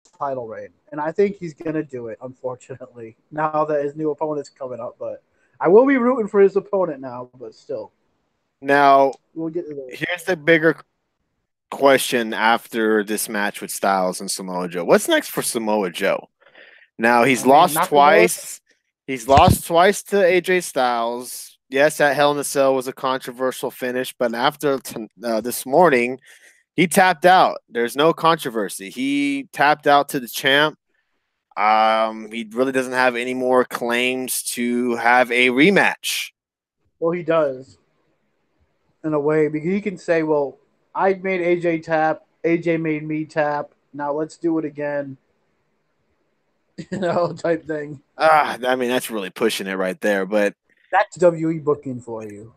title reign, and I think he's gonna do it. Unfortunately, now that his new opponent's coming up, but I will be rooting for his opponent now. But still, Now, we'll get to there. here's the bigger question after this match with Styles and Samoa Joe. What's next for Samoa Joe? Now he's I mean, lost Nakamura. twice. He's lost twice to AJ Styles. Yes, that Hell in a Cell was a controversial finish, but after this morning, he tapped out. There's no controversy. He tapped out to the champ. He really doesn't have any more claims to have a rematch. Well, he does in a way because he can say, "Well, I made AJ tap. AJ made me tap. Now let's do it again." Type thing. I mean, that's really pushing it right there. But That's WWE booking for you.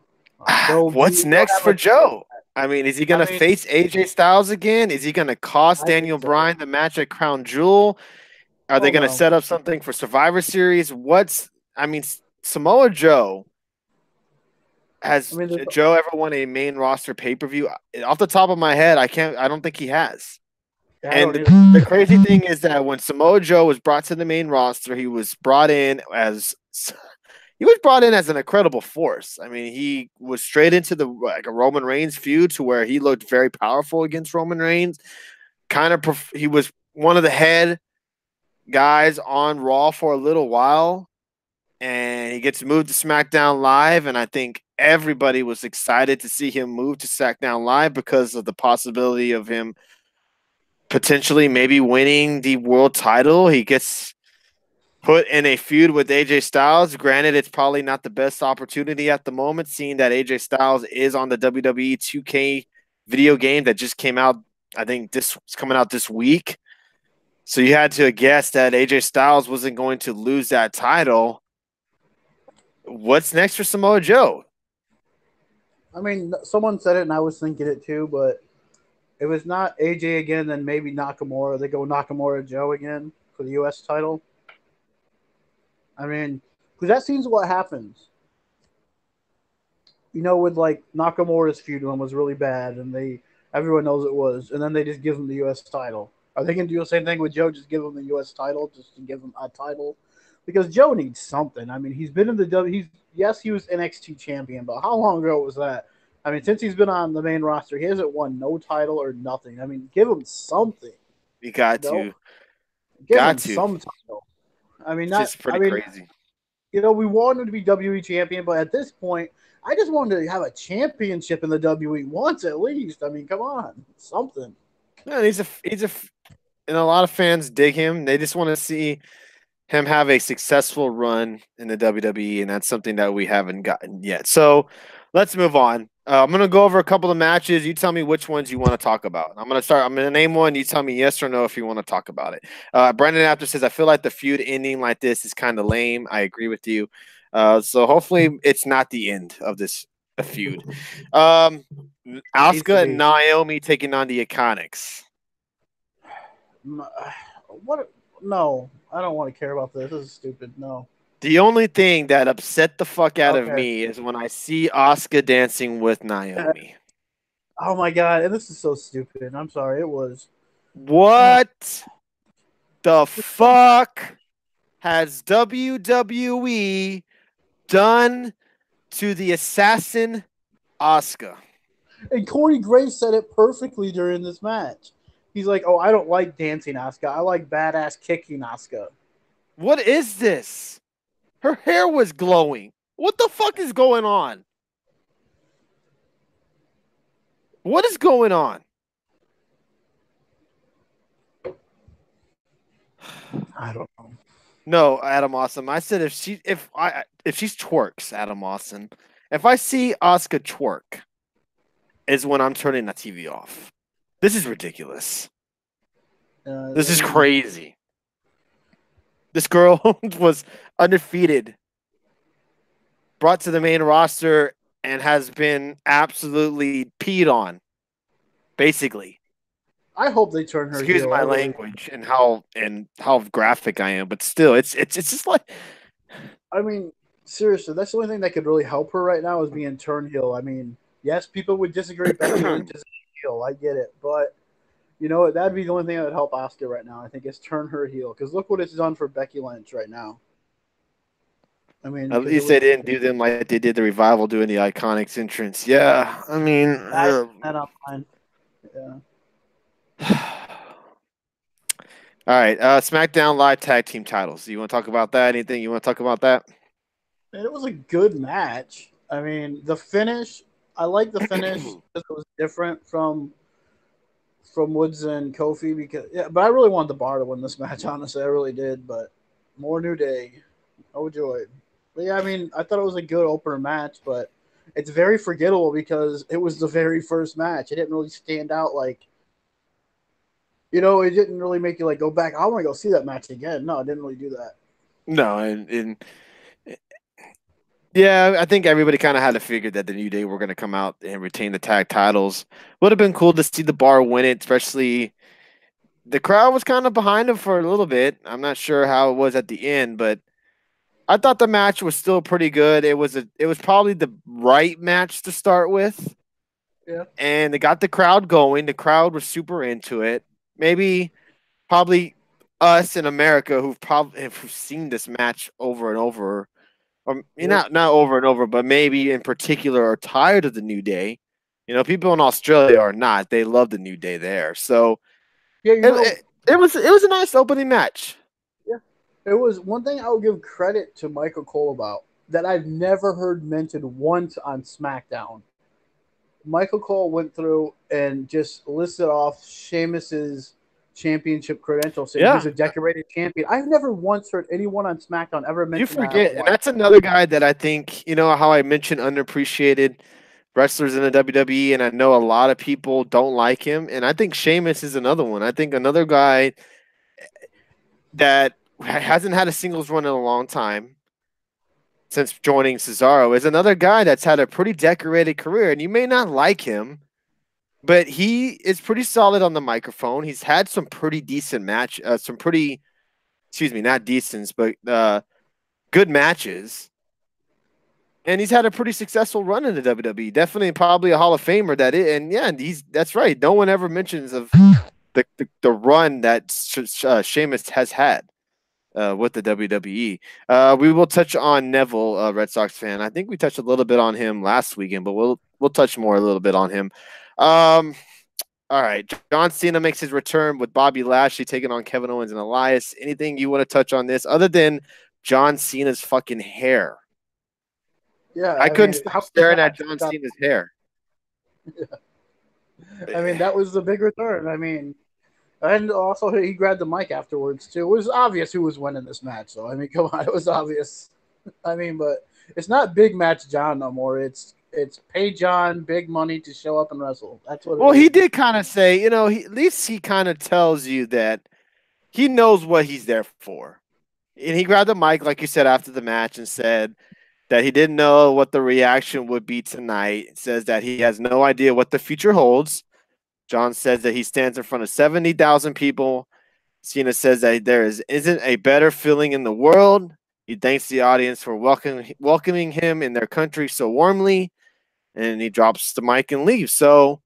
They'll what's next have for a Joe? I mean, is he I going to mean, face AJ Styles again? Is he going to cost I think Daniel so. Bryan the match at Crown Jewel? Are they Oh going to no. set up something for Survivor Series? I mean, Samoa Joe, I has mean, Joe ever won a main roster pay per view? Off the top of my head, I don't think he has. I And don't the even. crazy thing is that when Samoa Joe was brought to the main roster, he was brought in as an incredible force. I mean, he was straight into the like a Roman Reigns feud to where he looked very powerful against Roman Reigns. He was one of the head guys on Raw for a little while, and he gets moved to SmackDown Live, and I think everybody was excited to see him move to SmackDown Live because of the possibility of him potentially maybe winning the world title. He gets put in a feud with AJ Styles. Granted, it's probably not the best opportunity at the moment, seeing that AJ Styles is on the WWE 2K video game that just came out. I think this is coming out this week. So you had to guess that AJ Styles wasn't going to lose that title. What's next for Samoa Joe? I mean, someone said it, and I was thinking it too. But if it's not AJ again, then maybe Nakamura. They go Nakamura Joe again for the U.S. title. I mean, because that seems what happens. With like Nakamura's feud one was really bad, and everyone knows it was, and then they just give him the U.S. title. Are they gonna do the same thing with Joe? Just give him the U.S. title, just to give him a title, because Joe needs something. I mean, he's been in the W. Yes, he was NXT champion, but how long ago was that? I mean, since he's been on the main roster, he hasn't won no title or nothing. I mean, give him something. You got No, to, give got him to. some title. I mean, It's not. just I pretty mean, crazy. we want him to be WWE champion, but at this point, I just wanted to have a championship in the WWE once at least. I mean, come on, something. No, and a lot of fans dig him. They just want to see him have a successful run in the WWE, and that's something that we haven't gotten yet. So let's move on. I'm going to go over a couple of matches. You tell me which ones you want to talk about. I'm going to start. I'm going to name one. You tell me yes or no if you want to talk about it. Brendan Apter says, I feel like the feud ending like this is kind of lame. I agree with you. So hopefully it's not the end of this feud. Um, Needs to Asuka and be. Naomi taking on the Iconics. What? No, I don't want to care about this. This is stupid. No. The only thing that upset the fuck out of Okay. me is when I see Asuka dancing with Naomi. Oh my god, and this is so stupid. I'm sorry, it was. Uh, What the just some. fuck has WWE done to the assassin Asuka? And Corey Graves said it perfectly during this match. He's like, "Oh, I don't like dancing Asuka. I like badass kicking Asuka." What is this? Her hair was glowing. What the fuck is going on? What is going on? I don't know. No, Adam Awesome. I said if she's twerks, Adam Awesome. If I see Asuka twerk, is when I'm turning the TV off. This is ridiculous. This I is mean, crazy. This girl was undefeated, brought to the main roster, and has been absolutely peed on, basically. I hope they turn her Excuse heel. I my really. language and how graphic I am, but still, it's just like I mean, seriously, that's the only thing that could really help her right now is being turn heel. I mean, yes, people would disagree. Becky Lynch is a heel. I get it, but You know what? That'd be the only thing that would help Asuka right now. I think is turn her heel because look what it's done for Becky Lynch right now. I mean, At because it least they was didn't do them like they did the Revival doing the Iconics entrance. Yeah, I mean, that on mine. Yeah. all right. SmackDown Live Tag Team titles. You want to talk about that? Anything you want to talk about that? And it was a good match. I mean, the finish. I like the finish because it was different from Woods and Kofi because yeah, but I really wanted the Bar to win this match. Honestly, I really did. But more New Day, oh joy. But yeah, I mean, I thought it was a good opener match, but it's very forgettable because it was the very first match. It didn't really stand out like it didn't really make you like go back. I want to go see that match again. No, it didn't really do that. No, and yeah, I think everybody kind of had to figure that the New Day were going to come out and retain the tag titles. Would have been cool to see the Bar win it, especially the crowd was kind of behind him for a little bit. I'm not sure how it was at the end, but I thought the match was still pretty good. It was probably the right match to start with, Yeah, and it got the crowd going. The crowd was super into it. Maybe probably us in America who've seen this match over and over, or yep, not over and over, but maybe in particular are tired of the New Day. People in Australia are not. They love the New Day there. So yeah. it was a nice opening match. Yeah, it was one thing I would give credit to Michael Cole about that I've never heard mentioned once on SmackDown. Michael Cole went through and just listed off Sheamus's championship credentials, saying Yeah, he's a decorated champion. I've never once heard anyone on SmackDown ever you mention that forget, and once. that's another guy that I think how I mentioned underappreciated wrestlers in the WWE, and I know a lot of people don't like him, and I think Sheamus is another one. I think another guy that hasn't had a singles run in a long time since joining Cesaro is another guy that's had a pretty decorated career, and you may not like him, but he is pretty solid on the microphone. He's had some pretty decent some pretty, excuse me, not decent, but good matches. And he's had a pretty successful run in the WWE. Definitely, probably a Hall of Famer. And yeah, that's right. No one ever mentions of the run that Sheamus has had with the WWE. We will touch on Neville, Red Sox fan. I think we touched a little bit on him last weekend, but we'll touch more a little bit on him. All right, John Cena makes his return with Bobby Lashley taking on Kevin Owens and Elias. Anything you want to touch on this other than John Cena's fucking hair? Yeah, I I couldn't mean, stop how could you staring not? at John Cena's hair. I mean, that was the big return. I mean, and also he grabbed the mic afterwards too. It was obvious who was winning this match. So I mean, come on, it was obvious. I mean, but it's not big match John no more. It's pay John big money to show up and wrestle. That's what it Well, is he now. did kind of say, at least he kind of tells you that he knows what he's there for. And he grabbed the mic, like you said, after the match and said that he didn't know what the reaction would be tonight. It says that he has no idea what the future holds. John says that he stands in front of 70,000 people. Cena says that isn't a better feeling in the world. He thanks the audience for welcoming him in their country so warmly, and he drops the mic and leaves. So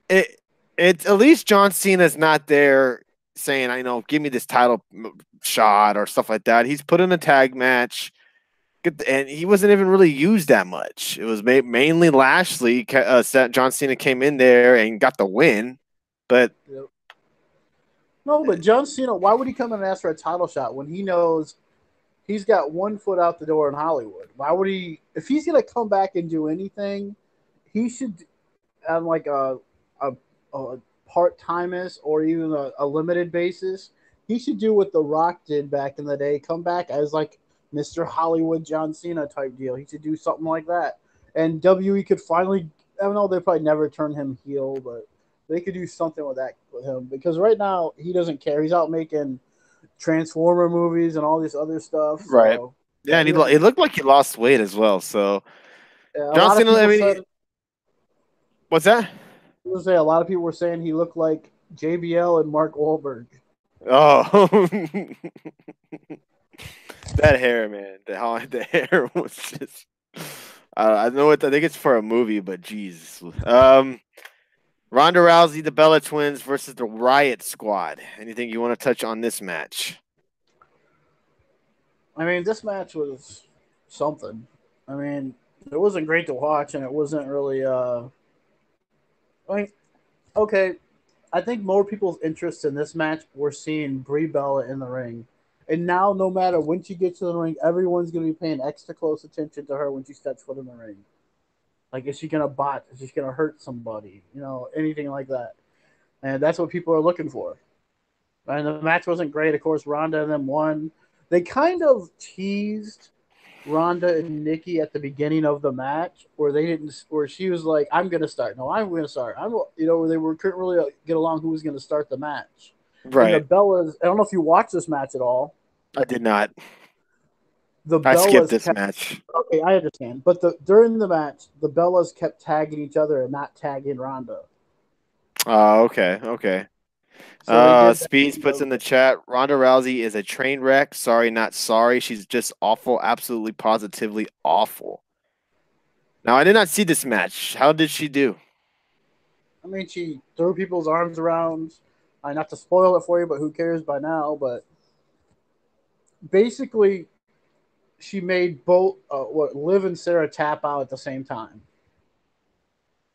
it at least John Cena's not there saying, "I know, give me this title shot" or stuff like that. He's put in a tag match, and he wasn't even really used that much. It was mainly Lashley. John Cena came in there and got the win, but Yep. No, but John Cena, why would he come in and ask for a title shot when he knows he's got one foot out the door in Hollywood? Why would he? If he's gonna come back and do anything, he should on like a part timers or even a limited basis. He should do what The Rock did back in the day. Come back as like Mr. Hollywood John Cena type deal. He should do something like that. And WWE could finally. I don't know. They probably never turn him heel, but they could do something with that with him because right now he doesn't care. He's out making Transformer movies and all this other stuff. right. So Yeah, yeah, and he doesn't. it looked like he lost weight as well. So Yeah, a John lot of Cena, I people mean, said. what's that? I was say a lot of people were saying he looked like JBL and Mark Wahlberg. Oh, that hair, man. The hair was just. I know it. I think it's for a movie, but geez. Ronda Rousey, the Bella Twins versus the Riot Squad. Anything you want to touch on this match? I mean, this match was something. I mean, it wasn't great to watch, and it wasn't really. I mean, okay, I think more people's interest in this match were seeing Brie Bella in the ring. And now, no matter when she gets to the ring, everyone's going to be paying extra close attention to her when she steps foot in the ring. Like, is she going to bot? Is she going to hurt somebody? You know, anything like that. And that's what people are looking for. And the match wasn't great. Of course, Ronda and them won. They kind of teased Ronda and Nikki at the beginning of the match, where they didn't, where she was like, "I'm gonna start. No, I'm gonna start. I'm," where they were couldn't really get along who was gonna start the match. And the Right. Bellas, I don't know if you watched this match at all. I did not. The I skipped Bellas this kept, match. okay, I understand, but during the match, the Bellas kept tagging each other and not tagging Ronda. Oh, okay. Okay. So they did that. Speeds puts in the chat, Ronda Rousey is a train wreck. Sorry, not sorry. She's just awful. Absolutely, positively awful. Now, I did not see this match. How did she do? I mean, she threw people's arms around. Not to spoil it for you, but who cares by now? But basically, she made both Liv and Sarah tap out at the same time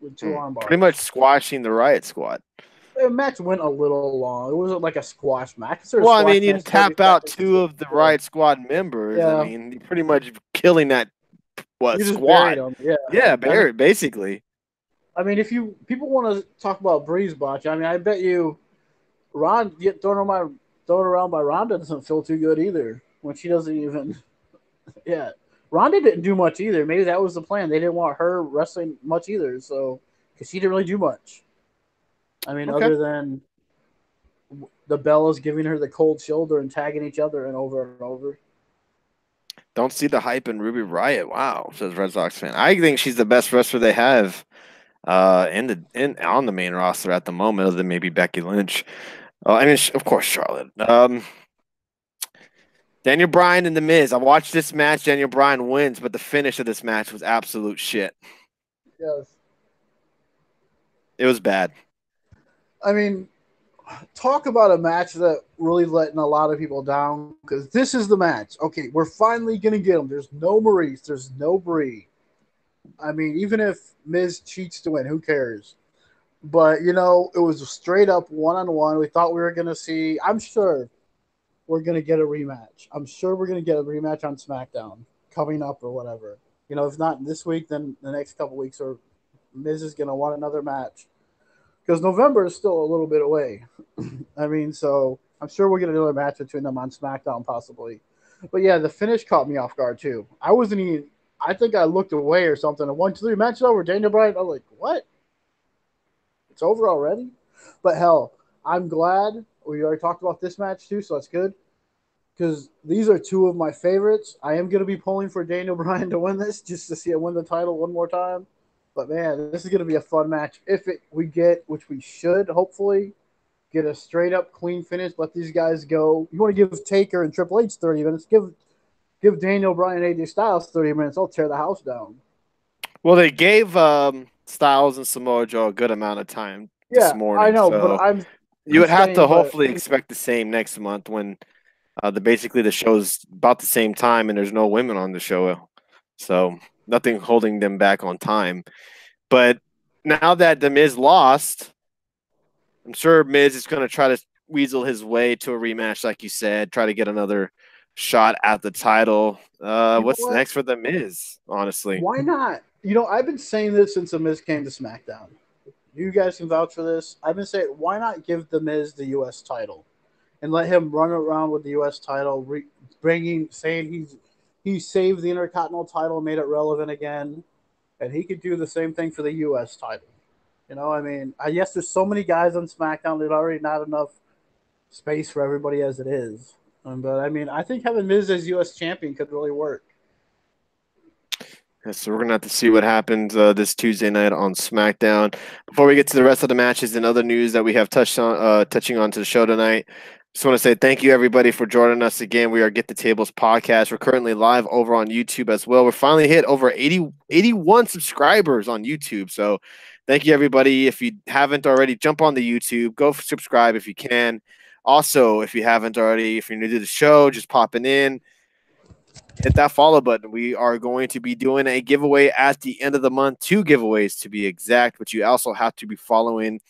with two arm Pretty bars. much squashing the Riot Squad. The match went a little long. It wasn't like a squash match. Well, I mean, you Match, tap out two of the Riot Squad members. I Yeah, mean, you're pretty much killing that you just buried squad. them. Yeah, Yeah, buried, basically. I mean, if people want to talk about Breeze botch, I mean, I bet you Ron get thrown around by Ronda doesn't feel too good either when she doesn't even. Yeah, Ronda didn't do much either. Maybe that was the plan. They didn't want her wrestling much either, so because she didn't really do much. I mean, Okay. other than the Bellas giving her the cold shoulder and tagging each other and over. Don't see the hype in Ruby Riot. Wow, says Red Sox fan. I think she's the best wrestler they have on the main roster at the moment, other than maybe Becky Lynch. I mean, of course, Charlotte. Daniel Bryan and The Miz. I watched this match. Daniel Bryan wins, but the finish of this match was absolute shit. Yes. It was bad. I mean, talk about a match that really letting a lot of people down because this is the match. Okay, we're finally gonna get them. There's no Maurice. There's no Brie. I mean, even if Miz cheats to win, who cares? But it was a straight up one-on-one. We thought we were gonna see. I'm sure we're gonna get a rematch. I'm sure we're gonna get a rematch on SmackDown coming up or whatever. If not this week, then the next couple weeks, or Miz is gonna want another match because November is still a little bit away. I mean, so I'm sure we'll get another match between them on SmackDown possibly. But yeah, the finish caught me off guard too. I wasn't even. I think I looked away or something. And 1, 2, 3 match over. Daniel Bryan. I was like, what? It's over already? But hell, I'm glad we already talked about this match too, so that's good. Because these are two of my favorites. I am going to be pulling for Daniel Bryan to win this just to see him win the title one more time. But man, this is going to be a fun match. If we get, which we should hopefully, get a straight up clean finish. Let these guys go. You want to give Taker and Triple H 30 minutes? Give Daniel Bryan and AJ Styles 30 minutes. I'll tear the house down. Well, they gave Styles and Samoa Joe a good amount of time this morning. I know, so but you would have to hopefully expect the same next month when basically the show's about the same time and there's no women on the show. So nothing holding them back on time. But now that The Miz lost, I'm sure Miz is going to try to weasel his way to a rematch, like you said, try to get another shot at the title. What's next for The Miz, honestly? Why not? I've been saying this since The Miz came to SmackDown. You guys can vouch for this. I've been saying, why not give The Miz the U.S. title and let him run around with the U.S. title, saying he saved the Intercontinental title, made it relevant again, and he could do the same thing for the U.S. title. I mean, yes, there's so many guys on SmackDown. There's already not enough space for everybody as it is. But I mean, I think having Miz as U.S. champion could really work. So we're gonna have to see what happens this Tuesday night on SmackDown. Before we get to the rest of the matches and other news that we have touching on to the show tonight, just want to say thank you everybody for joining us again. We are Get the Tables podcast. We're currently live over on YouTube as well. We're finally hit over 81 subscribers on YouTube. So Thank you, everybody. If you haven't already, jump on the YouTube. Go subscribe if you can. Also, if you haven't already, if you're new to the show, just popping in, hit that follow button. We are going to be doing a giveaway at the end of the month, 2 giveaways to be exact, but you also have to be following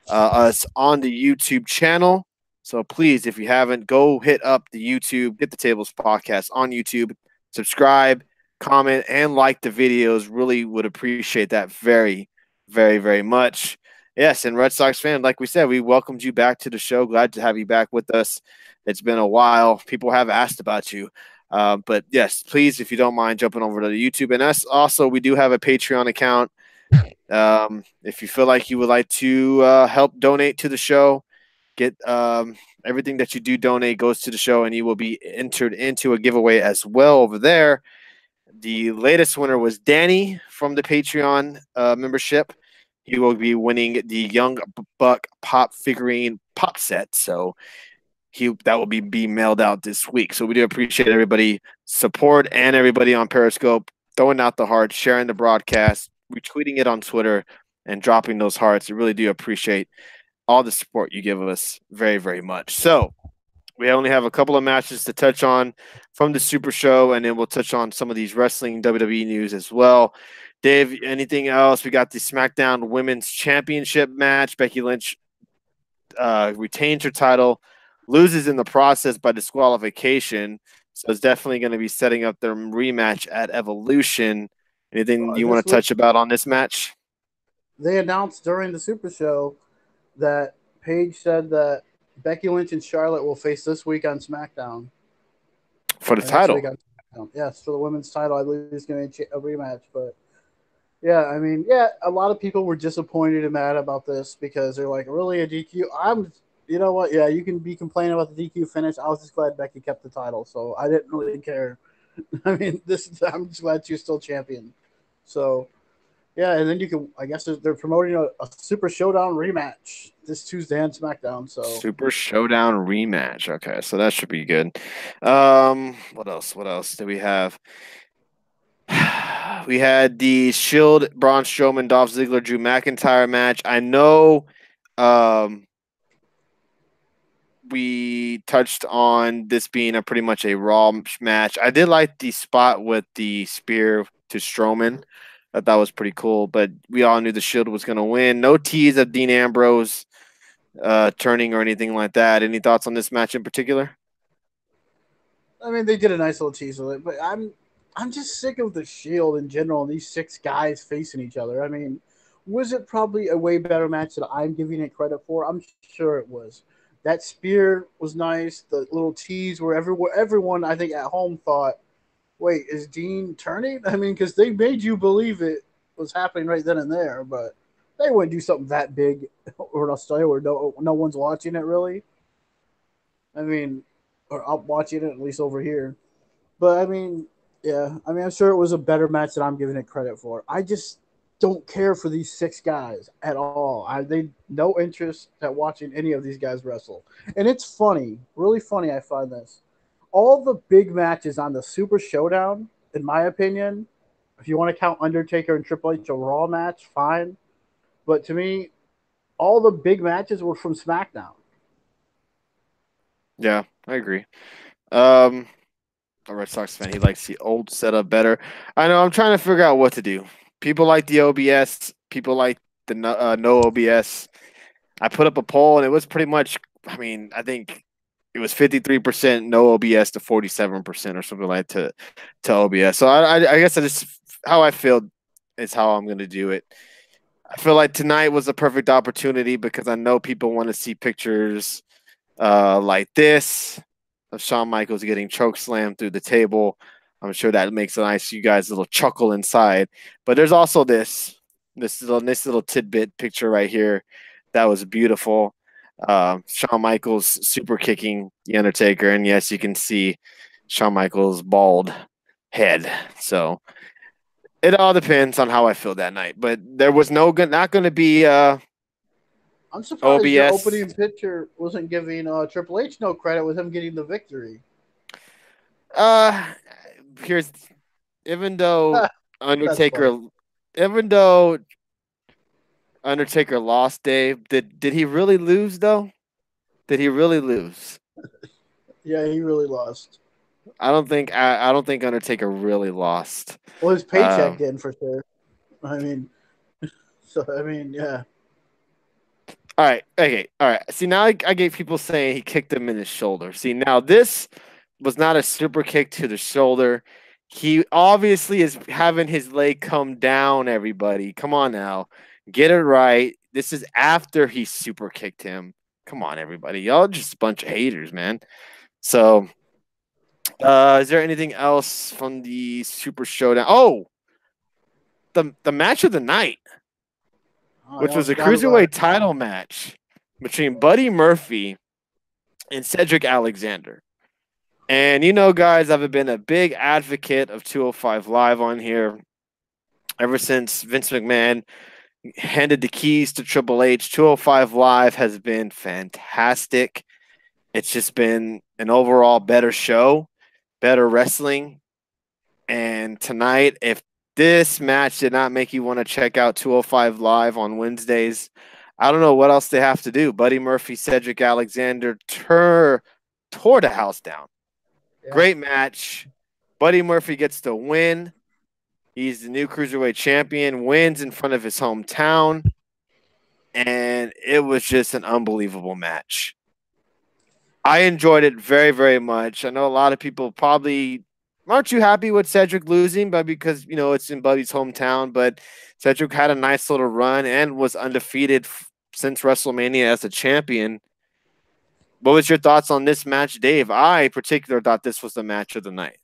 us on the YouTube channel. So please, if you haven't, go hit up the YouTube, Get the Tables podcast on YouTube, subscribe, comment, and like the videos. Really would appreciate that very, very, very much. Yes, and Red Sox fan, like we said, we welcomed you back to the show. Glad to have you back with us. It's been a while. People have asked about you. But yes, please, if you don't mind jumping over to the YouTube. And us also, we do have a Patreon account. If you feel like you would like to help donate to the show, get everything that you do donate goes to the show, and you will be entered into a giveaway as well over there. The latest winner was Danny from the Patreon membership. He will be winning the Young Buck pop figurine pop set. So that will be mailed out this week. So we do appreciate everybody support and everybody on Periscope throwing out the hearts, sharing the broadcast, retweeting it on Twitter, and dropping those hearts. We really do appreciate all the support you give us very, very much. So we only have a couple of matches to touch on from the Super Show, and then we'll touch on some of these wrestling WWE news as well. Dave, anything else? We got the SmackDown Women's Championship match. Becky Lynch retains her title, loses in the process by disqualification. So it's definitely going to be setting up their rematch at Evolution. Anything you want to touch about on this match? They announced during the Super Show that Paige said that Becky Lynch and Charlotte will face this week on SmackDown. For the title? Yes, for the women's title. I believe it's going to be a rematch. But yeah, I mean, yeah, a lot of people were disappointed and mad about this because they're like, really, a DQ? You know what? Yeah, you can be complaining about the DQ finish. I was just glad Becky kept the title, so I didn't really care. I mean, I'm just glad she's still champion. So yeah, and then you can. I guess they're promoting a Super Showdown rematch this Tuesday on SmackDown. So Super Showdown rematch. Okay, so that should be good. What else? What else do we have? We had the Shield, Braun Strowman, Dolph Ziggler, Drew McIntyre match. I know we touched on this being pretty much a Raw match. I did like the spot with the spear to Strowman. I thought that was pretty cool, but we all knew the Shield was going to win. No tease of Dean Ambrose turning or anything like that. Any thoughts on this match in particular? I mean, they did a nice little tease with it, but I'm just sick of the Shield in general and these 6 guys facing each other. I mean, was it probably a way better match that I'm giving it credit for? I'm sure it was. That spear was nice. The little tease where everyone I think at home thought, "Wait, is Dean turning?" I mean, because they made you believe it was happening right then and there, but they wouldn't do something that big or in Australia where no one's watching it really. I mean, or I'm watching it at least over here. But I mean, yeah, I mean, I'm sure it was a better match than I'm giving it credit for. I just don't care for these 6 guys at all. They no interest at watching any of these guys wrestle, and it's funny, really funny. I find this all the big matches on the Super Showdown, in my opinion. If you want to count Undertaker and Triple H a Raw match, fine. But to me, all the big matches were from SmackDown. Yeah, I agree. A Red Sox fan, he likes the old setup better. I know. I'm trying to figure out what to do. People like the OBS. People like the no OBS. I put up a poll, and it was pretty much. I mean, I think it was 53% no OBS to 47% or something like to OBS. So I guess I just how I feel is how I'm going to do it. I feel like tonight was a perfect opportunity because I know people want to see pictures like this of Shawn Michaels getting choke slammed through the table. I'm sure that makes a nice you guys little chuckle inside. But there's also this little tidbit picture right here that was beautiful. Shawn Michaels super kicking the Undertaker, and yes, you can see Shawn Michaels' bald head. So it all depends on how I feel that night. But there was not going to be I'm surprised your OBS. opening picture wasn't giving Triple H no credit with him getting the victory. Uh, here's even though That's funny. Undertaker, even though Undertaker lost, Dave. Did he really lose though? Did he really lose? Yeah, he really lost. I don't think Undertaker really lost. Well, his paycheck Um, did for sure. I mean, yeah, all right, okay, all right. See, now I get people saying he kicked him in his shoulder. See, now this was not a super kick to the shoulder. He obviously is having his leg come down. Everybody, come on now, get it right. This is after he super kicked him. Come on, everybody, y'all just a bunch of haters, man. So, is there anything else from the Super Showdown? Oh, the match of the night, oh, I which almost was a forgot about cruiserweight it. title match between Buddy Murphy and Cedric Alexander. And you know, guys, I've been a big advocate of 205 Live on here ever since Vince McMahon handed the keys to Triple H. 205 Live has been fantastic. It's just been an overall better show, better wrestling. And tonight, if this match did not make you want to check out 205 Live on Wednesdays, I don't know what else they have to do. Buddy Murphy, Cedric Alexander tore the house down. Yeah, Great match. Buddy Murphy gets the win. He's the new cruiserweight champion, wins in front of his hometown. And it was just an unbelievable match. I enjoyed it very, very much. I know a lot of people probably aren't too happy with Cedric losing, but because it's in Buddy's hometown. But Cedric had a nice little run and was undefeated since WrestleMania as a champion. What was your thoughts on this match, Dave? I particularly thought this was the match of the night.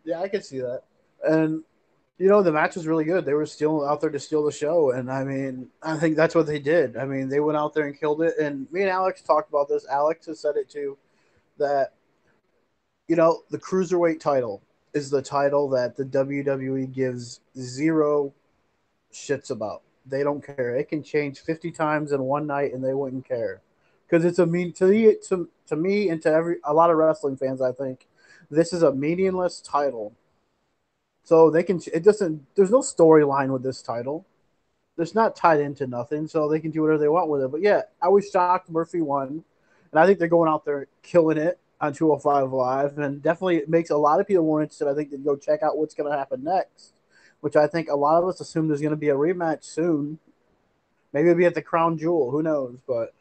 yeah, I could see that. And the match was really good. They were still out there to steal the show, and I mean, I think that's what they did. I mean, they went out there and killed it. And me and Alex talked about this. Alex has said it too, that the cruiserweight title is the title that the WWE gives zero shits about. They don't care. It can change 50 times in one night, and they wouldn't care because it's a mean to me and to a lot of wrestling fans. I think this is a meaningless title. So they can. It doesn't. There's no storyline with this title. It's not tied into nothing, so they can do whatever they want with it. But yeah, I was shocked Murphy won, and I think they're going out there killing it on 205 Live, and definitely it makes a lot of people more interested. I think to go check out what's going to happen next, which I think a lot of us assume there's going to be a rematch soon. Maybe it'll be at the Crown Jewel. Who knows? But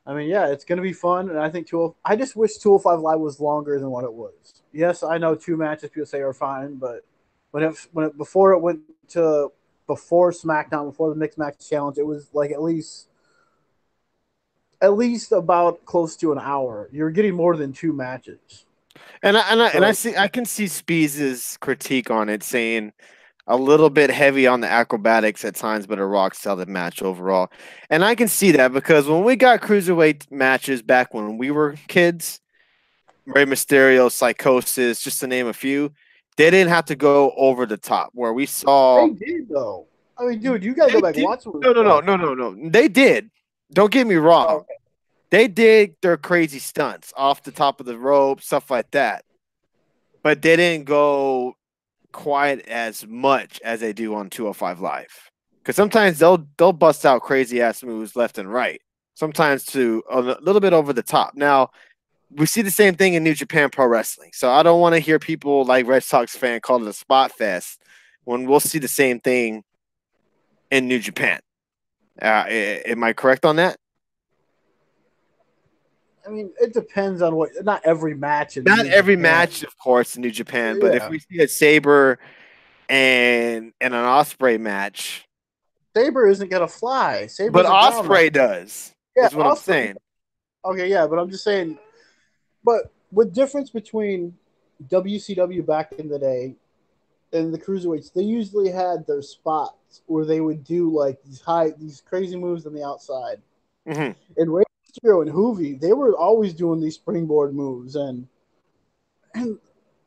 I mean, yeah, it's going to be fun, and I think I just wish 205 Live was longer than what it was. Yes, I know two matches people say are fine, but before it went to before SmackDown, before the Mixed Match Challenge, it was like at least about close to an hour. You're getting more than two matches. So I can see Spees' critique on it, saying a little bit heavy on the acrobatics at times, but a rock solid match overall. And I can see that because when we got cruiserweight matches back when we were kids, Rey Mysterio, Psychosis, just to name a few, they didn't have to go over the top. Where we saw they did though. I mean, dude, you gotta go they back and did. watch some of No, this no, no, stuff. no, no, no. They did. Don't get me Oh, wrong. They did their crazy stunts off the top of the rope, stuff like that. But they didn't go quite as much as they do on 205 Live. Because sometimes they'll bust out crazy ass moves left and right. Sometimes to a little bit over the top. Now we see the same thing in New Japan Pro Wrestling. So I don't want to hear people like Red Sox fan call it a spot fest when we'll see the same thing in New Japan. Am I correct on that? I mean, it depends on what. Not every match in Not New every Japan. match, of course, in New Japan, but if Yeah, we see a Saber and an Osprey match, Saber isn't gonna fly. but Saber's a ground Osprey wrestler. does, Yeah, is what I'm Osprey. saying. Okay, yeah, but I'm just saying. But with difference between WCW back in the day and the cruiserweights, they usually had their spots where they would do like these crazy moves on the outside. Hmm. And Rey Mysterio and Hoovy, they were always doing these springboard moves, and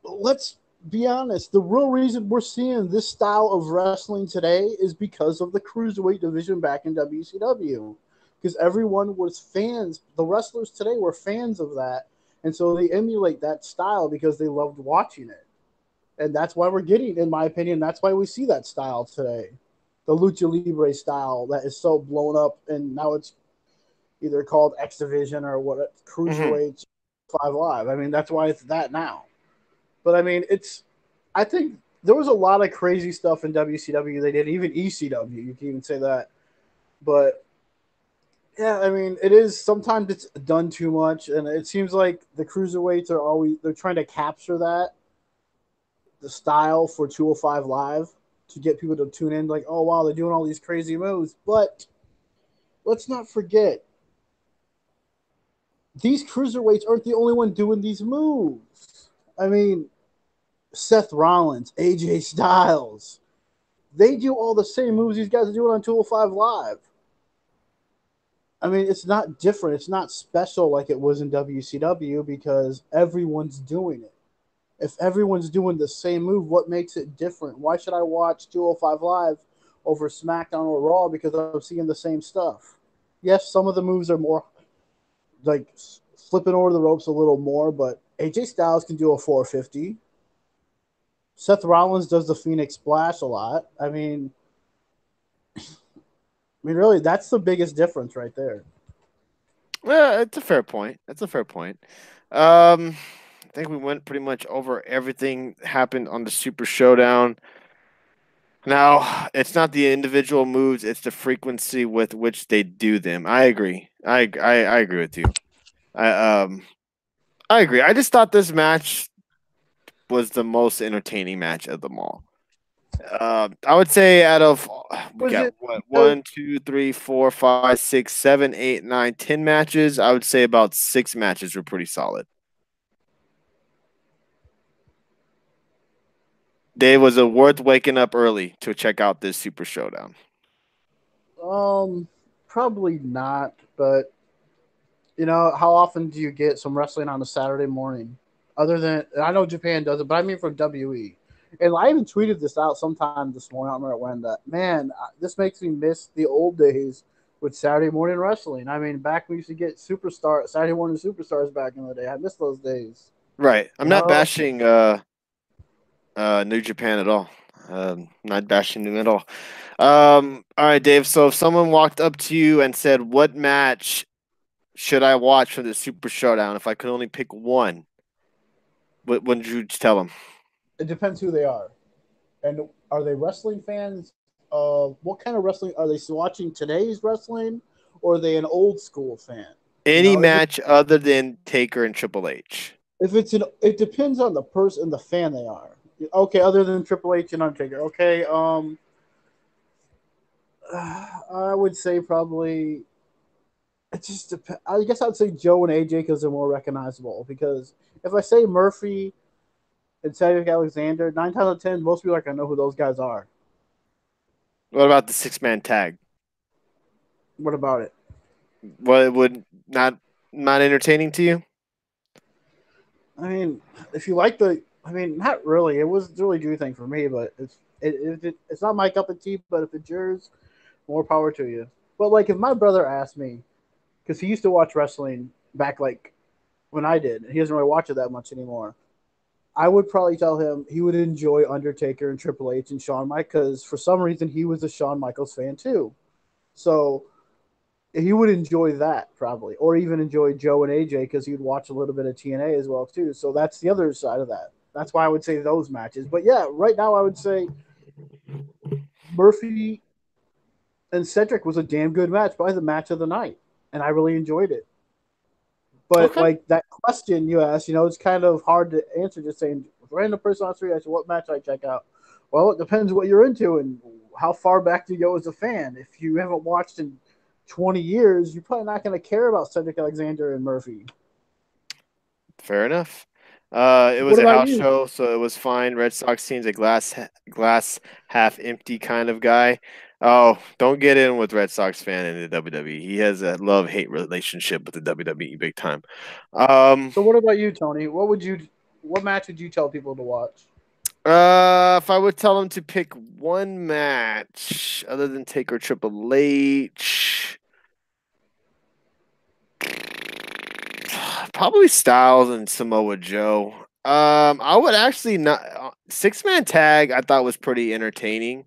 let's be honest, the real reason we're seeing this style of wrestling today is because of the cruiserweight division back in WCW. Because everyone was fans, the wrestlers today were fans of that, and so they emulate that style because they loved watching it. And that's why we're getting, in my opinion, that's why we see that style today. the lucha libre style that is so blown up, and now it's either called X Division or what Hmm. cruiserweights 5 Live. I mean, that's why it's that now. But I mean, it's I think there was a lot of crazy stuff in WCW. They did even ECW. You can even say that. But yeah, I mean, it is sometimes it's done too much, and it seems like the cruiserweights are always they're trying to capture that the style for 205 Live to get people to tune in. Like, oh wow, they're doing all these crazy moves, but let's not forget these cruiserweights aren't the only one doing these moves. I mean, Seth Rollins, AJ Styles, they do all the same moves these guys are doing on 205 Live. I mean, it's not different. It's not special like it was in WCW because everyone's doing it. If everyone's doing the same move, what makes it different? Why should I watch 205 Live over SmackDown or Raw because I'm seeing the same stuff? Yes, some of the moves are more like flipping over the ropes a little more, but AJ Styles can do a 450. Seth Rollins does the Phoenix Splash a lot. Really, that's the biggest difference right there. Well, it's a fair point. That's a fair point. Um, I think we went pretty much over everything happened on the Super Showdown. Now, it's not the individual moves; it's the frequency with which they do them. I agree. I agree with you. I I agree. I just thought this match was the most entertaining match of them all. I would say out of we Was got it what because 1, 2, 3, 4, 5, 6, 7, 8, 9, 10 matches. I would say about 6 matches were pretty solid. Dave, was it worth waking up early to check out this Super Showdown? probably not, but how often do you get some wrestling on a Saturday morning? Other than I know Japan does it, but I mean from WE. And I even tweeted this out sometime this morning. I don't remember when. That man, this makes me miss the old days with Saturday morning wrestling. I mean, back we used to get Saturday morning superstars back in the day. I miss those days. Right. I'm You not know, bashing New Japan at all. Not bashing them at all. All right, Dave. So if someone walked up to you and said, "What match should I watch for the Super Showdown if I could only pick one?" What would you tell them? it depends who they are, and are they wrestling fans? What kind of wrestling are they watching? Today's wrestling, or are they an old school fan? Any match other than Taker and Triple H. It depends on the person, the fan they are. Okay, other than Triple H and Undertaker. Okay, I would say probably it just depends. I guess I'd say Joe and AJ because they're more recognizable. Because if I say Murphy and Cedric Alexander, 9 times out of 10, most people are gonna know who those guys are. What about the 6-man tag? What about it? What would not entertaining to you? I mean, if you like not really. It was really do thing for me, but it's not my cup of tea. But if it's yours, more power to you. But like, if my brother asked me, because he used to watch wrestling back like when I did, he doesn't really watch it that much anymore. I would probably tell him he would enjoy Undertaker and Triple H and Shawn Michaels because for some reason he was a Shawn Michaels fan too. So he would enjoy that probably, or even enjoy Joe and AJ because he'd watch a little bit of TNA as well too. So that's the other side of that. That's why I would say those matches. But yeah, right now I would say Murphy and Cedric was a damn good match, probably the match of the night, and I really enjoyed it. But Okay. like that question you asked, it's kind of hard to answer just saying random person on the street. I said, what match I check out? Well, it depends what you're into and how far back do you go as a fan. If you haven't watched in 20 years, you're probably not going to care about Cedric Alexander and Murphy. Fair enough. It was What a about house you? show, so it was fine. Red Sox team's a glass half empty kind of guy. Oh, don't get in with Red Sox fan in the WWE. He has a love hate relationship with the WWE big time. Um, So what about you, Tony? What match would you tell people to watch? if I would tell him to pick one match other than Taker Triple H, probably Styles and Samoa Joe. I would actually not 6-man tag. I thought was pretty entertaining,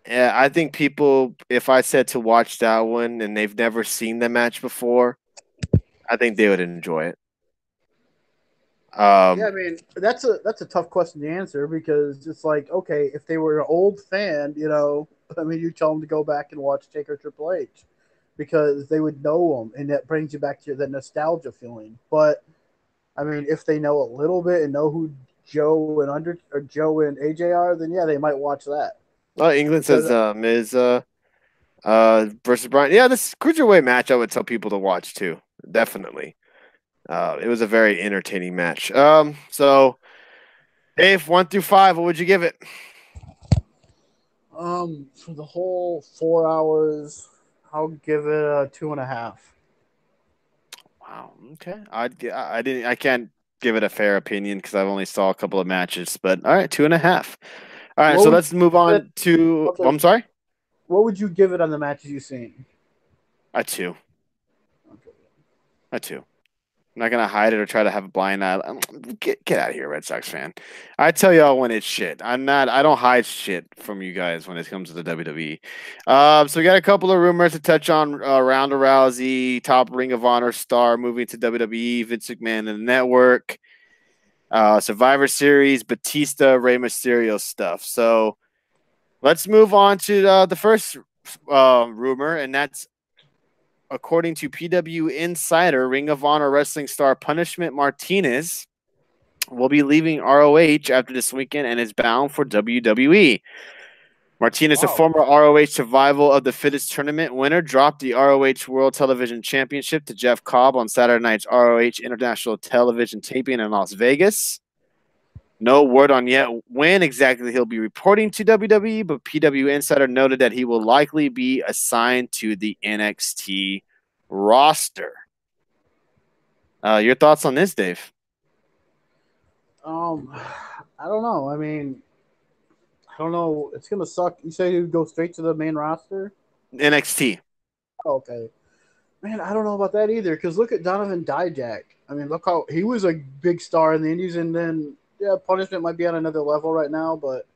Yeah, I think people, if I said to watch that one and they've never seen the match before, I think they would enjoy it. Yeah, Um, I mean that's a tough question to answer because it's like, okay, if they were an old fan, I mean, you tell them to go back and watch Taker Triple H because they would know them, and that brings you back to the nostalgia feeling. But I mean, if they know a little bit and know who Joe and AJ are, then yeah, they might watch that well, England because says Miz versus Bryan. Yeah, this cruiserweight match I would tell people to watch too. Definitely. It was a very entertaining match. So Dave, 1 through 5, what would you give it? for the whole 4 hours, I'll give it a 2.5. Wow. Okay. I didn't. I can't give it a fair opinion because I've only saw a couple of matches. But all right, 2.5. All right. What So would let's move you give it? on to. Okay, I'm sorry. what would you give it on the matches you've seen? A two. Okay. A two. I'm not gonna hide it or try to have a blind eye. Get out of here, Red Sox fan. I tell y'all when it's shit. I'm not. I don't hide shit from you guys when it comes to the WWE. So we got a couple of rumors to touch on. Ronda Rousey, top Ring of Honor star, moving to WWE. Vince McMahon and the network. Survivor Series, Batista, Rey Mysterio stuff. So let's move on to the first rumor, and that's according to PW Insider, Ring of Honor wrestling star Punishment Martinez will be leaving ROH after this weekend and is bound for WWE. Martinez, a Wow. former ROH Survival of the Fittest tournament winner, dropped the ROH World Television Championship to Jeff Cobb on Saturday night's ROH International Television taping in Las Vegas. No word on yet when exactly he'll be reporting to WWE, but PW Insider noted that he will likely be assigned to the NXT roster. Your thoughts on this, Dave? Um, I don't know. I mean, I don't know. It's gonna suck. You say you go straight to the main roster? NXT. Oh, okay. Man, I don't know about that either. Because look at Donovan Dijak. I mean, look how he was a big star in the Indies, and then yeah, Punishment might be on another level right now, but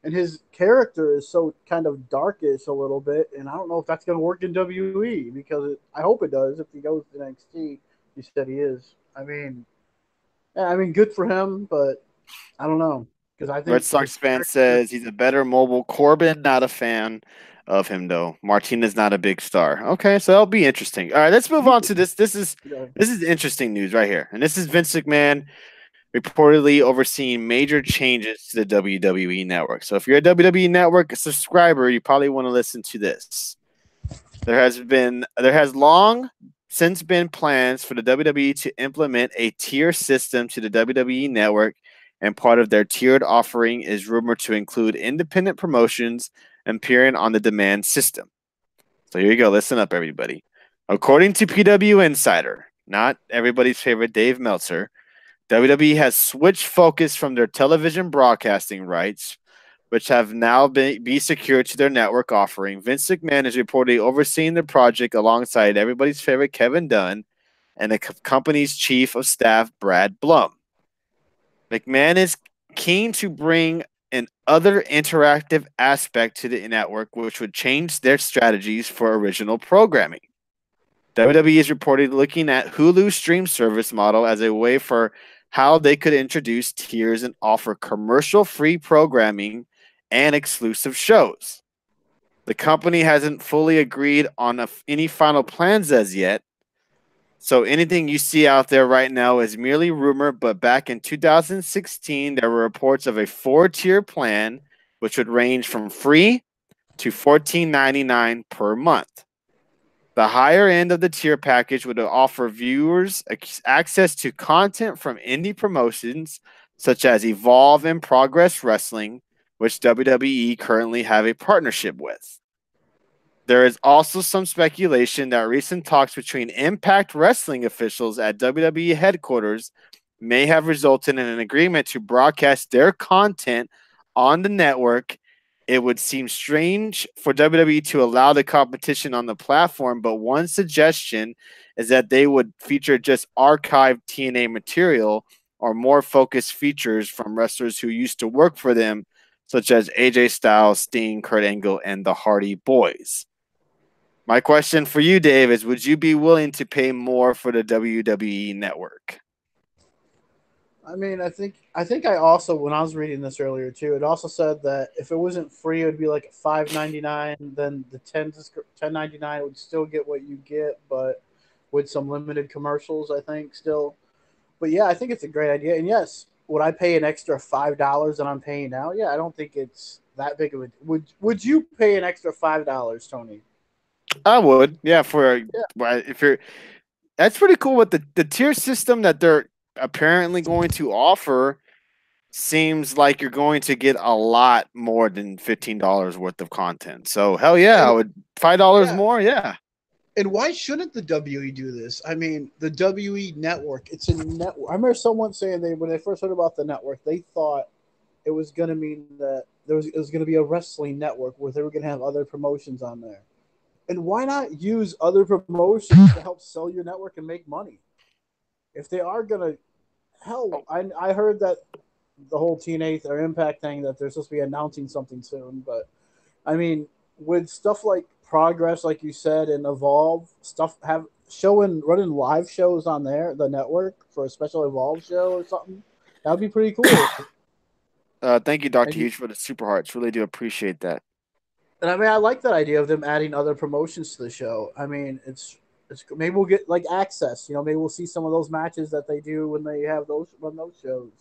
and his character is so kind of darkish a little bit, and I don't know if that's gonna work in WWE because I hope it does. If he goes to NXT, he said he is. Yeah, I mean, good for him, but I don't know because I Red think his Sox fan character. says he's a better mobile. Corbin, not a fan of him though. Martinez not a big star. Okay, so that'll be interesting. All right, let's move on to this. This is interesting news right here, and this is Vince McMahon reportedly overseeing major changes to the WWE network. So if you're a WWE network subscriber, you probably want to listen to this. There has long since been plans for the WWE to implement a tier system to the WWE network, and part of their tiered offering is rumored to include independent promotions appearing on the demand system. So here you go. Listen up, everybody. According to PW Insider, not everybody's favorite Dave Meltzer, WWE has switched focus from their television broadcasting rights, which have now be secured to their network offering. Vince McMahon is reportedly overseeing the project alongside everybody's favorite Kevin Dunn and the company's chief of staff, Brad Blum. McMahon is keen to bring an other interactive aspect to the network, which would change their strategies for original programming. WWE is reportedly looking at Hulu's stream service model as a way for how they could introduce tiers and offer commercial-free programming and exclusive shows. The company hasn't fully agreed on any final plans as yet, so anything you see out there right now is merely rumor, but back in 2016, there were reports of a 4-tier plan, which would range from free to $14.99 per month. The higher end of the tier package would offer viewers access to content from indie promotions such as Evolve and Progress Wrestling, which WWE currently have a partnership with. There is also some speculation that recent talks between Impact Wrestling officials at WWE headquarters may have resulted in an agreement to broadcast their content on the network. It would seem strange for WWE to allow the competition on the platform, but one suggestion is that they would feature just archived TNA material or more focused features from wrestlers who used to work for them such as AJ Styles, Sting, Kurt Angle, and the Hardy Boys. My question for you, Dave, is would you be willing to pay more for the WWE network? I mean, I think I also when I was reading this earlier too, it also said that if it wasn't free, it would be like $5.99. Then the 10.99 would still get what you get, but with some limited commercials. I think still, but yeah, I think it's a great idea. And yes, would I pay an extra $5 than I'm paying now? Yeah, I don't think it's that big of a. Would you pay an extra $5, Tony? I would, yeah. For Yeah, if you're, that's pretty cool. With the tier system that they're apparently going to offer, seems like you're going to get a lot more than $15 worth of content. So hell yeah, I and would $5 yeah, more. Yeah, and why shouldn't the WE do this? I mean, the WE network, it's a network. I remember someone saying they when they first heard about the network, they thought it was going to mean that it was going to be a wrestling network where they were going to have other promotions on there. And why not use other promotions to help sell your network and make money? If they are going to hell, I heard that the whole TNA or Impact thing that they're supposed to be announcing something soon, but I mean, with stuff like Progress, like you said, and Evolve, stuff have showing running live shows on there, the network for a special Evolve show or something. That would be pretty cool. thank you, And Doctor you, Huge, for the super hearts. Really do appreciate that. and I mean, I like that idea of them adding other promotions to the show. I mean, it's maybe we'll get like access. You know, maybe we'll see some of those matches that they do when they have those run those shows.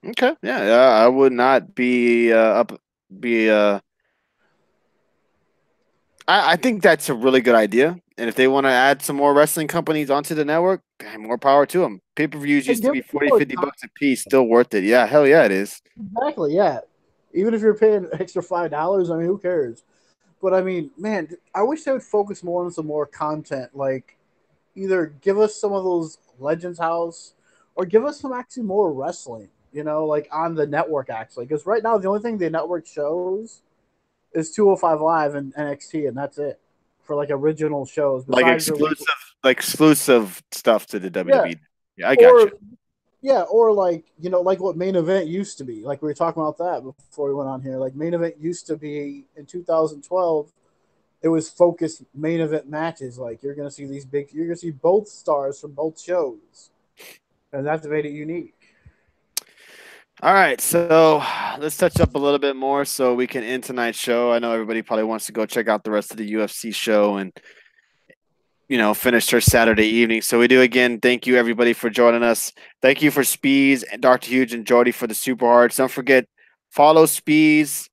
Okay, yeah, I would not be up be I think that's a really good idea. And if they want to add some more wrestling companies onto the network, more power to them. Pay per views And used to give be them 40, more 50 bucks a piece, still worth it. Yeah, hell yeah, it is. exactly, yeah. Even if you're paying extra $5, I mean, who cares? But I mean, man, I wish they would focus more on some more content. Like either give us some of those Legends House, or give us some actually more wrestling. You know, like on the network actually, because right now the only thing the network shows is 205 Live and NXT, and that's it for like original shows. Like Besides their week, exclusive stuff to the yeah, WWE. Yeah, I got you. or yeah, or like like what main event used to be. Like we were talking about that before we went on here. Like main event used to be in 2012. It was focused main event matches. Like you're gonna see these big. You're gonna see both stars from both shows, and that's made it unique. All right, so let's touch up a little bit more so we can end tonight's show. I know everybody probably wants to go check out the rest of the UFC show and finish her Saturday evening. So we do again. Thank you everybody for joining us. Thank you for Spees and Dr. Huge and Jordy for the super hearts. Don't forget, follow Spees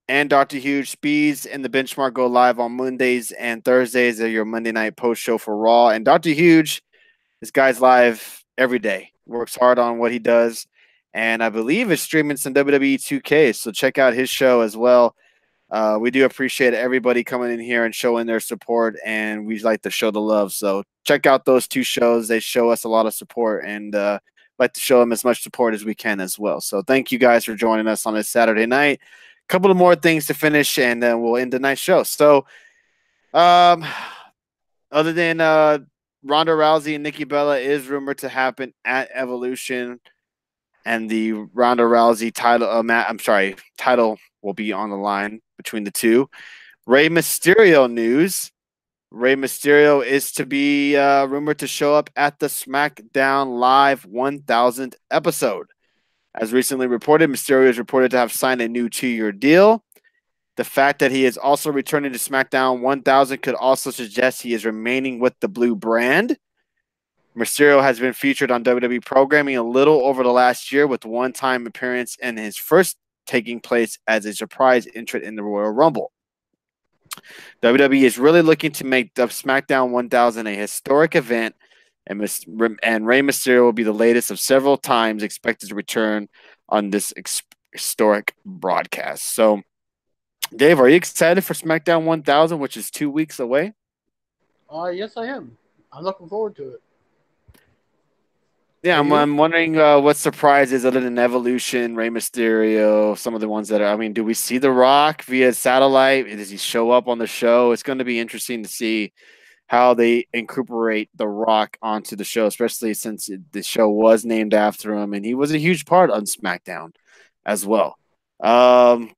and Dr. Huge. Spees and the Benchmark go live on Mondays and Thursdays. They're your Monday night post show for Raw. And Dr. Huge, this guy's live every day. Works hard on what he does. And I believe is streaming some WWE 2K. So check out his show as well. We do appreciate everybody coming in here and showing their support, and we like to show the love. So check out those two shows. They show us a lot of support, and like to show them as much support as we can as well. So thank you guys for joining us on this Saturday night. A couple of more things to finish, and then we'll end the night show. So, other than Ronda Rousey and Nikki Bella is rumored to happen at Evolution, and the Ronda Rousey title, title will be on the line between the two. Rey Mysterio news. Rey Mysterio is to be rumored to show up at the SmackDown Live 1000th episode. As recently reported, Mysterio is reported to have signed a new 2-year deal. The fact that he is also returning to SmackDown 1000 could also suggest he is remaining with the blue brand. Mysterio has been featured on WWE programming a little over the last year, with one-time appearance and his first taking place as a surprise entrant in the Royal Rumble. WWE is really looking to make the SmackDown 1000 a historic event, and Rey Mysterio will be the latest of several times expected to return on this historic broadcast. So, Dave, are you excited for SmackDown 1000, which is 2 weeks away? Yes, I am. I'm looking forward to it. Yeah, Are you? I'm wondering what surprises other than Evolution, Rey Mysterio, some of the ones that are. I mean, do we see The Rock via satellite? Does he show up on the show? It's going to be interesting to see how they incorporate The Rock onto the show, especially since the show was named after him, and he was a huge part on SmackDown as well. Um,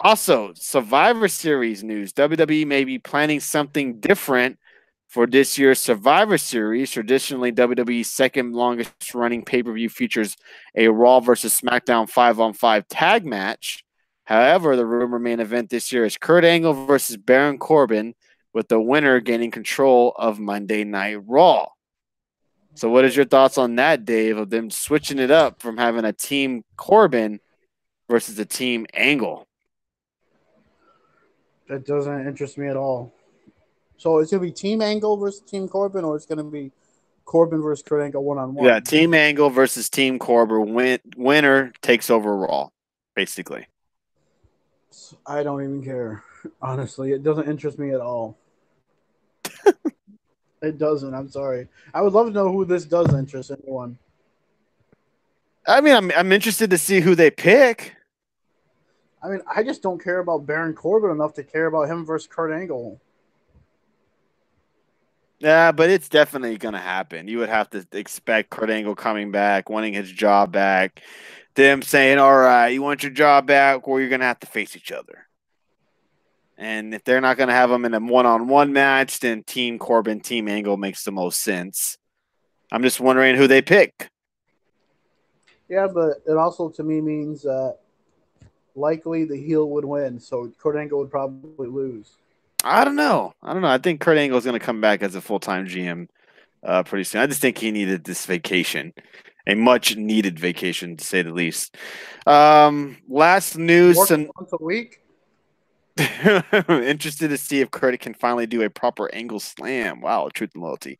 Also, Survivor Series news. WWE may be planning something different for this year's Survivor Series. Traditionally, WWE's second longest running pay per view features a Raw versus SmackDown 5-on-5 tag match. However, the rumor main event this year is Kurt Angle versus Baron Corbin, with the winner gaining control of Monday Night Raw. So, what is your thoughts on that, Dave, of them switching it up from having a team Corbin versus a team Angle? That doesn't interest me at all. So it's gonna be Team Angle versus Team Corbin, or it's gonna be Corbin versus Kurt Angle one on Yeah, one. Team Angle versus Team Corbin. Winner takes over Raw, basically. I don't even care. Honestly, it doesn't interest me at all. It doesn't. I'm sorry. I would love to know who this does interest anyone. I mean, I'm interested to see who they pick. I mean, I just don't care about Baron Corbin enough to care about him versus Kurt Angle. Yeah, but it's definitely going to happen. You would have to expect Kurt Angle coming back, wanting his job back, them saying, "All right, you want your job back, or you're going to have to face each other." And if they're not going to have them in a one-on-one match, then Team Corbin, Team Angle makes the most sense. I'm just wondering who they pick. Yeah, but it also to me means likely the heel would win, so Kurt Angle would probably lose. I don't know. I think Kurt Angle is going to come back as a full-time GM pretty soon. I just think he needed this vacation, a much needed vacation to say the least. Last news Working and once a week. interested to see if Kurt can finally do a proper angle slam. Wow, truth and loyalty.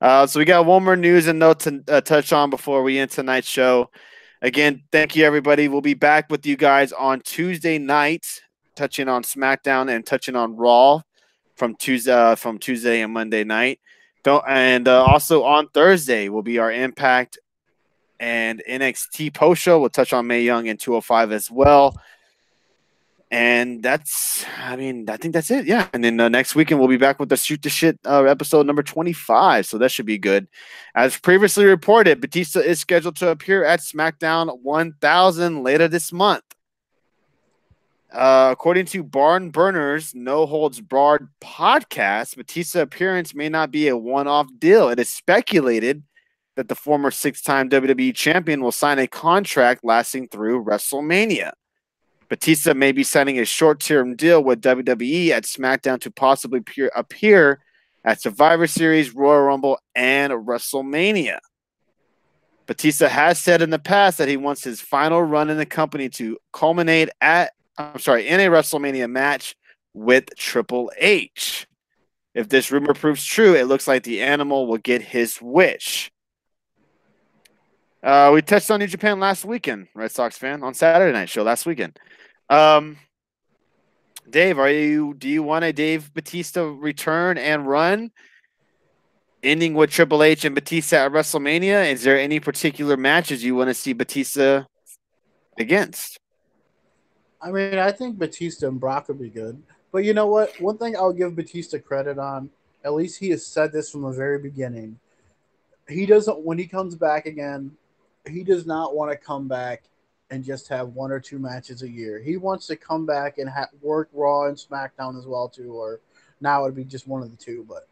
So we got one more news and note to touch on before we end tonight's show. Again, thank you everybody. We'll be back with you guys on Tuesday night, touching on SmackDown and touching on Raw from Tuesday and Monday night. Also on Thursday will be our Impact and NXT post show. We'll touch on Mae Young and 205 as well. And I think that's it. Yeah. And then next weekend, we'll be back with the Shoot the Shit episode number 25. So that should be good. As previously reported, Batista is scheduled to appear at SmackDown 1000 later this month. According to Barn Burners No Holds Barred podcast, Batista appearance may not be a one-off deal. It is speculated that the former six-time WWE champion will sign a contract lasting through WrestleMania. Batista may be signing a short-term deal with WWE at SmackDown to possibly appear at Survivor Series, Royal Rumble, and WrestleMania. Batista has said in the past that he wants his final run in the company to culminate in a WrestleMania match with Triple H. If this rumor proves true, it looks like the animal will get his wish. We touched on New Japan last weekend, Red Sox fan, on Saturday night show last weekend. Dave, do you want a Dave Batista return and run, ending with Triple H and Batista at WrestleMania? Is there any particular matches you want to see Batista against? I mean, I think Batista and Brock would be good. But you know what? One thing I'll give Batista credit on, at least he has said this from the very beginning. He doesn't, when he comes back again, he does not want to come back and just have one or two matches a year. He wants to come back and work Raw and SmackDown as well too, or now it'd be just one of the two. But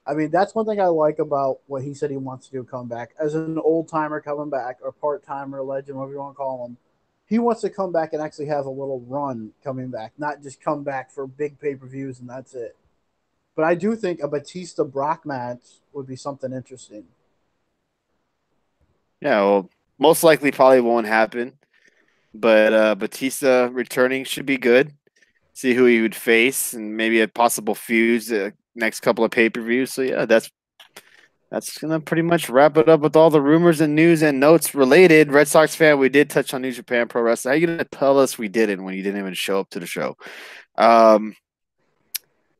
I mean, that's one thing I like about what he said he wants to do. Come back as an old timer coming back, or part timer, legend, whatever you want to call him. He wants to come back and actually have a little run coming back, not just come back for big pay per views and that's it. But I do think a Batista Brock match would be something interesting. Yeah, well, most likely probably won't happen. But Batista returning should be good. See who he would face and maybe a possible fuse next couple of pay-per-views. So yeah, that's gonna pretty much wrap it up with all the rumors and news and notes related. Red Sox fan, we did touch on New Japan Pro Wrestling. How are you gonna tell us we didn't when you didn't even show up to the show? But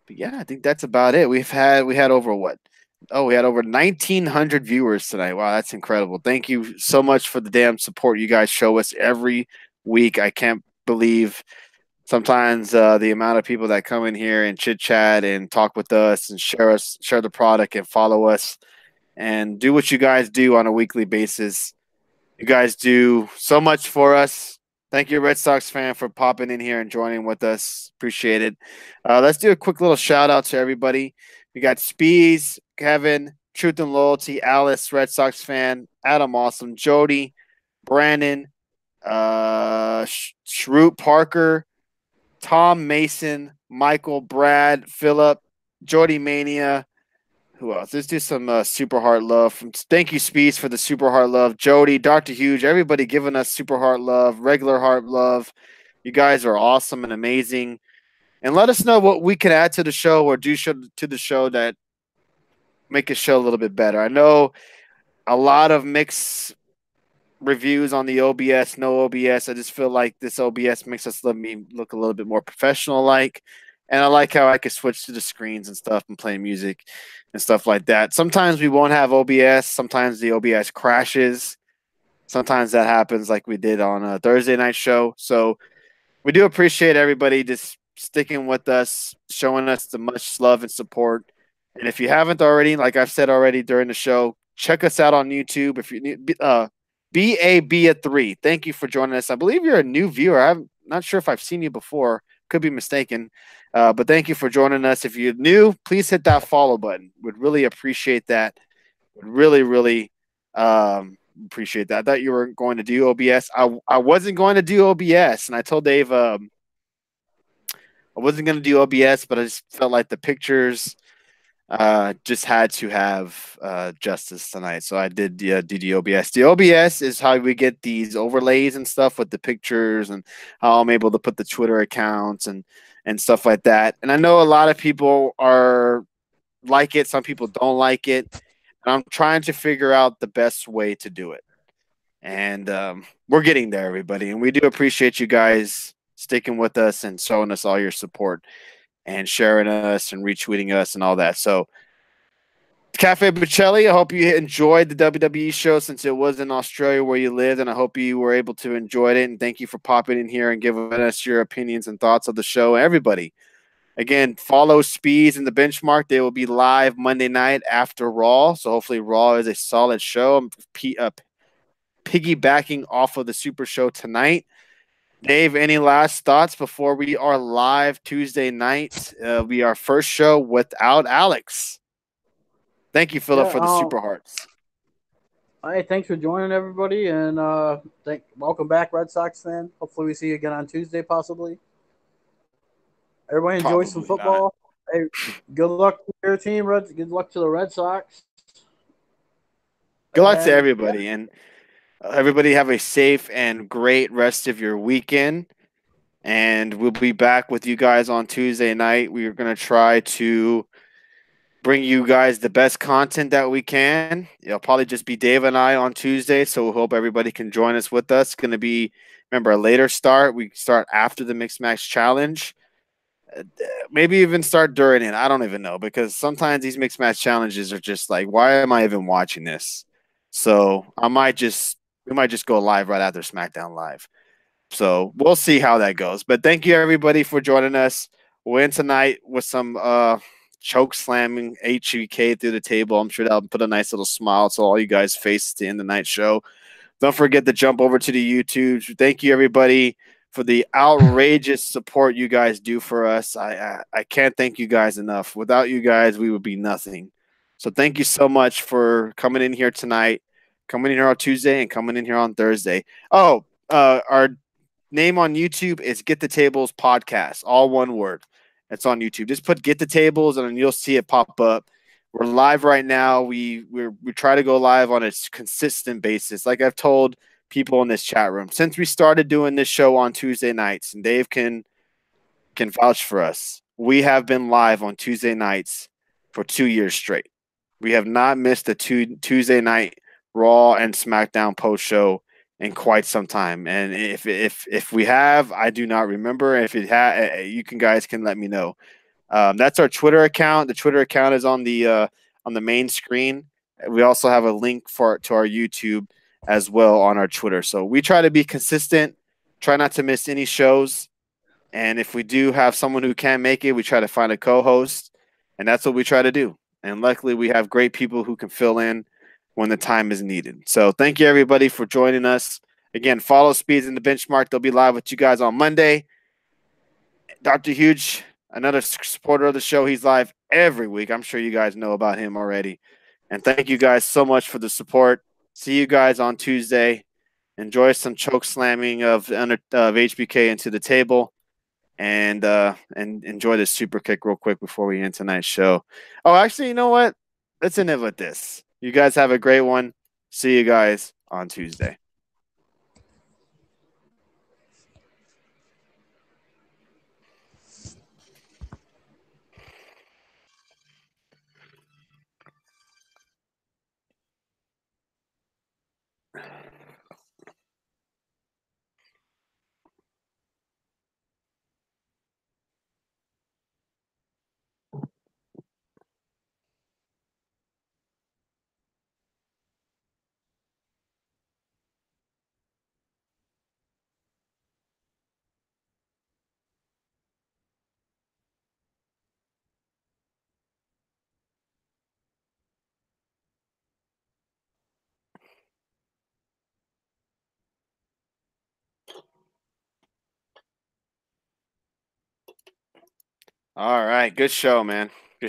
yeah, I think that's about it. We had over what? Oh, we had over 1,900 viewers tonight. Wow, that's incredible. Thank you so much for the damn support you guys show us every week. I can't believe sometimes the amount of people that come in here and chit chat and talk with us and share the product and follow us and do what you guys do on a weekly basis. You guys do so much for us. Thank you, Red Sox fan, for popping in here and joining with us. Appreciate it. Let's do a quick little shout out to everybody. We got Spees, Kevin, Truth and Loyalty, Alice, Red Sox fan, Adam Awesome, Jody, Brandon, Shroot Parker, Tom Mason, Michael, Brad, Philip, Jody Mania. Who else? Let's do some super heart love. Thank you, Speeds, for the super heart love. Jody, Dr. Huge, everybody giving us super heart love, regular heart love. You guys are awesome and amazing. And let us know what we can add to the show or do to the show that make a show a little bit better. I know a lot of mixed reviews on the OBS, no OBS. I just feel like this OBS makes us let me look a little bit more professional like. And I like how I could switch to the screens and stuff and play music and stuff like that. Sometimes we won't have OBS. Sometimes the OBS crashes. Sometimes that happens like we did on a Thursday night show. So we do appreciate everybody just sticking with us, showing us the much love and support. And if you haven't already, like I've said already during the show, check us out on YouTube. If you need BAB3, thank you for joining us. I believe you're a new viewer. I'm not sure if I've seen you before. Could be mistaken. But thank you for joining us. If you're new, please hit that follow button. Would really appreciate that. Would really, really appreciate that. I thought you were going to do OBS. I wasn't going to do OBS, and I told Dave I wasn't going to do OBS, but I just felt like the pictures just had to have justice tonight. So I did do the OBS. The OBS is how we get these overlays and stuff with the pictures and how I'm able to put the Twitter accounts and stuff like that. And I know a lot of people are like it. Some people don't like it. And I'm trying to figure out the best way to do it. And we're getting there, everybody. And we do appreciate you guys sticking with us and showing us all your support and sharing us and retweeting us and all that. So, Cafe Buccelli, I hope you enjoyed the WWE show since it was in Australia where you lived, and I hope you were able to enjoy it. And thank you for popping in here and giving us your opinions and thoughts of the show. Everybody, again, follow Speeds and the Benchmark. They will be live Monday night after Raw. So hopefully Raw is a solid show. I'm piggybacking off of the Super Show tonight. Dave, any last thoughts before we are live Tuesday night? We our first show without Alex. Thank you, Philip, for the Super Hearts. Hey, thanks for joining everybody, and welcome back, Red Sox fan. Hopefully, we see you again on Tuesday, possibly. Everybody enjoy some football. Hey, good luck to your team, Good luck to the Red Sox. Good luck to everybody, and everybody have a safe and great rest of your weekend. And we'll be back with you guys on Tuesday night. We are going to try to bring you guys the best content that we can. It'll probably just be Dave and I on Tuesday, so we hope everybody can join us with us. It's going to be, remember, a later start. We start after the Mixed Match Challenge. Maybe even start during it. I don't even know, because sometimes these Mixed Match Challenges are just like, why am I even watching this? So we might just go live right after SmackDown Live. So we'll see how that goes. But thank you, everybody, for joining us. We'll end tonight with some choke slamming HBK through the table. I'm sure that'll put a nice little smile to all you guys' faces to end the night show. Don't forget to jump over to the YouTube. Thank you, everybody, for the outrageous support you guys do for us. I can't thank you guys enough. Without you guys, we would be nothing. So thank you so much for coming in here tonight, coming in here on Tuesday, and coming in here on Thursday. Oh, our name on YouTube is Get the Tables Podcast, all one word. It's on YouTube. Just put Get the Tables and you'll see it pop up. We're live right now. We try to go live on a consistent basis. Like I've told people in this chat room, since we started doing this show on Tuesday nights, and Dave can vouch for us, we have been live on Tuesday nights for 2 years straight. We have not missed a Tuesday night Raw and SmackDown post show in quite some time. And if we have, I do not remember. If it you guys can let me know. That's our Twitter account. The Twitter account is on the main screen. We also have a link to our YouTube as well on our Twitter. So we try to be consistent, try not to miss any shows. And if we do have someone who can't make it, we try to find a co-host, and that's what we try to do. And luckily we have great people who can fill in when the time is needed. So thank you, everybody, for joining us. Again, follow Speeds in the Benchmark. They'll be live with you guys on Monday. Dr. Huge, another supporter of the show. He's live every week. I'm sure you guys know about him already. And thank you guys so much for the support. See you guys on Tuesday. Enjoy some choke slamming of HBK into the table. And enjoy this super kick real quick before we end tonight's show. Oh, actually, you know what? Let's end it with this. You guys have a great one. See you guys on Tuesday. All right. Good show, man.